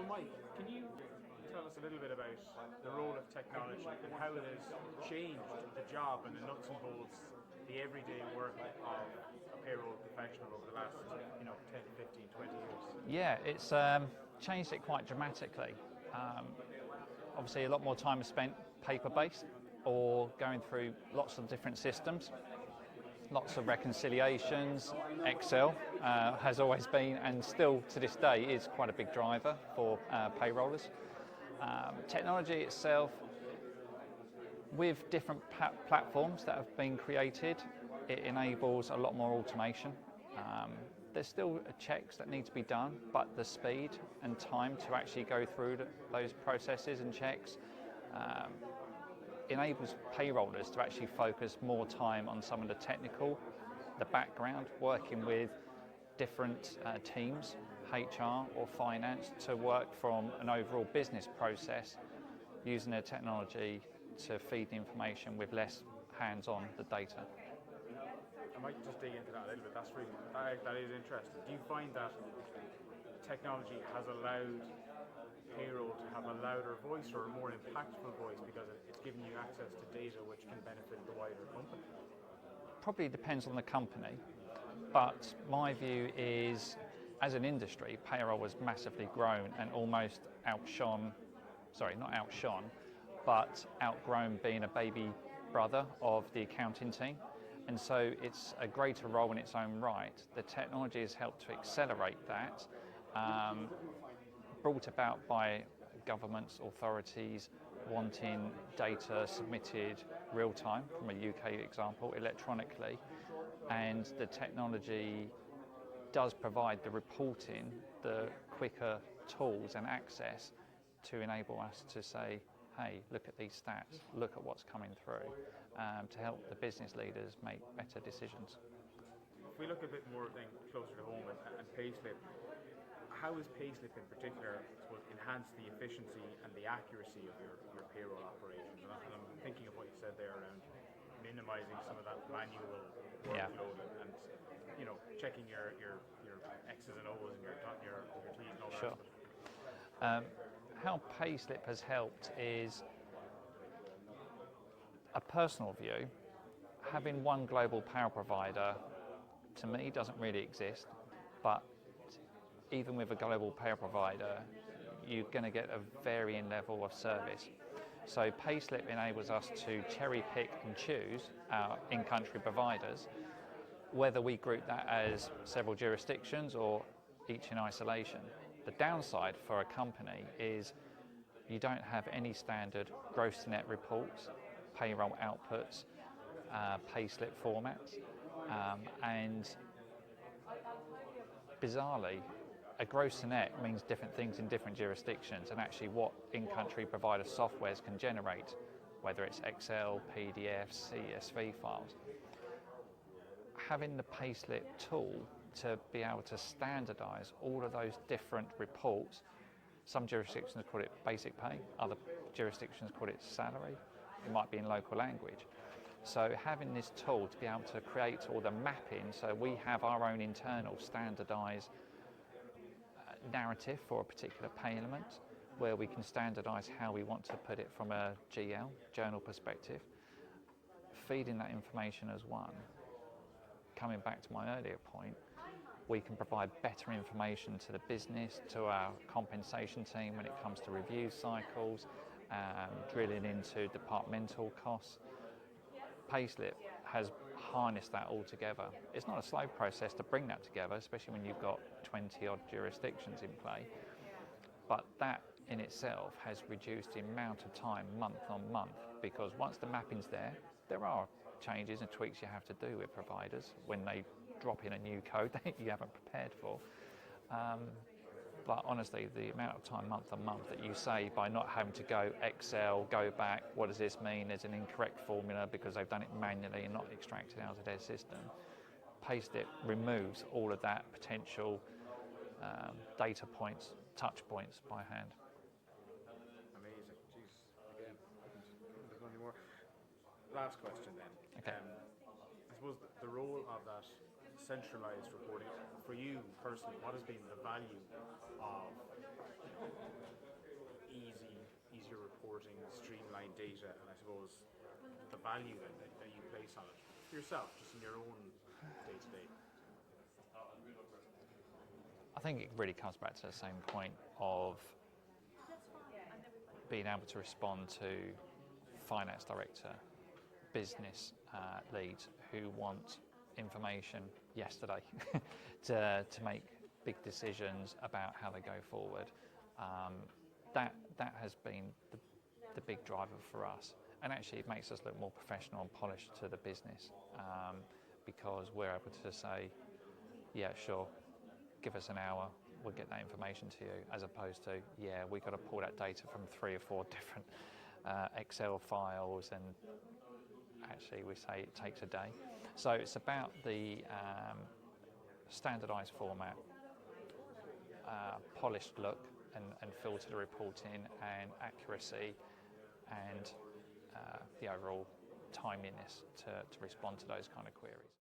Mike, can you tell us a little bit about the role of technology and how it has changed the job and the nuts and bolts, the everyday work of a payroll professional over the last 10, 15, 20 years? Yeah, it's changed it quite dramatically. Obviously, a lot more time is spent paper-based or going through lots of different systems, lots of reconciliations. Excel has always been, and still to this day, is quite a big driver for payrollers. Technology itself, with different platforms that have been created, it enables a lot more automation. There's still checks that need to be done, but the speed and time to actually go through those processes and checks enables payrollers to actually focus more time on some of the technical, the background, working with different teams, HR or finance, to work from an overall business process using their technology to feed the information with less hands-on the data. I might just dig into that a little bit. That is interesting. Do you find that technology has allowed payroll to have a louder voice or a more impactful voice because it's giving you access to data which can benefit the wider company? Probably depends on the company, but my view is, as an industry, payroll has massively grown and almost outgrown being a baby brother of the accounting team. And so it's a greater role in its own right. The technology has helped to accelerate that, brought about by governments, authorities wanting data submitted real time, from a UK example, electronically. And the technology does provide the reporting, the quicker tools and access to enable us to say, hey, look at these stats, look at what's coming through, to help the business leaders make better decisions. If we look a bit more then closer to home and Payslip, how has Payslip in particular enhanced the efficiency and the accuracy of your payroll operations? And I'm thinking of what you said there around minimizing some of that manual workload and checking your X's and O's and your T's and all that. Sure. How Payslip has helped is, a personal view, having one global payroll provider, to me, doesn't really exist. But even with a global payroll provider, you're going to get a varying level of service. So Payslip enables us to cherry pick and choose our in-country providers, whether we group that as several jurisdictions or each in isolation. The downside for a company is you don't have any standard gross to net reports, payroll outputs, Payslip formats, and bizarrely, a gross to net means different things in different jurisdictions, and actually what in-country provider softwares can generate, whether it's Excel, PDFs, CSV files. Having the Payslip tool to be able to standardize all of those different reports, some jurisdictions call it basic pay, other jurisdictions call it salary, it might be in local language. So having this tool to be able to create all the mapping, so we have our own internal standardized narrative for a particular pay element, where we can standardize how we want to put it from a GL, journal perspective, feeding that information as one. Coming back to my earlier point, we can provide better information to the business, to our compensation team when it comes to review cycles, drilling into departmental costs. Payslip has harnessed that all together. It's not a slow process to bring that together, especially when you've got 20 odd jurisdictions in play. But that in itself has reduced the amount of time month on month, because once the mapping's there are changes and tweaks you have to do with providers when they drop in a new code that you haven't prepared for. But honestly, the amount of time month on month that you save by not having to go Excel, go back, what does this mean? There's an incorrect formula because they've done it manually and not extracted out of their system. Payslip removes all of that potential data points, touch points by hand. Amazing. Jeez. Again, couldn't have any more. Last question then. Okay. I suppose the role of that centralized reporting, for you personally, what has been the value of reporting, streamlined data, and I suppose the value that you place on it for yourself, just in your own day-to-day? I think it really comes back to the same point of being able to respond to finance director, business leads who want information yesterday to make big decisions about how they go forward. That has been the big driver for us, and actually it makes us look more professional and polished to the business, because we're able to say, yeah, sure, give us an hour, we'll get that information to you, as opposed to, yeah, we've got to pull that data from 3 or 4 different Excel files, and actually we say it takes a day. So it's about the standardised format, polished look and feel to the reporting, and accuracy, and the overall timeliness to respond to those kind of queries.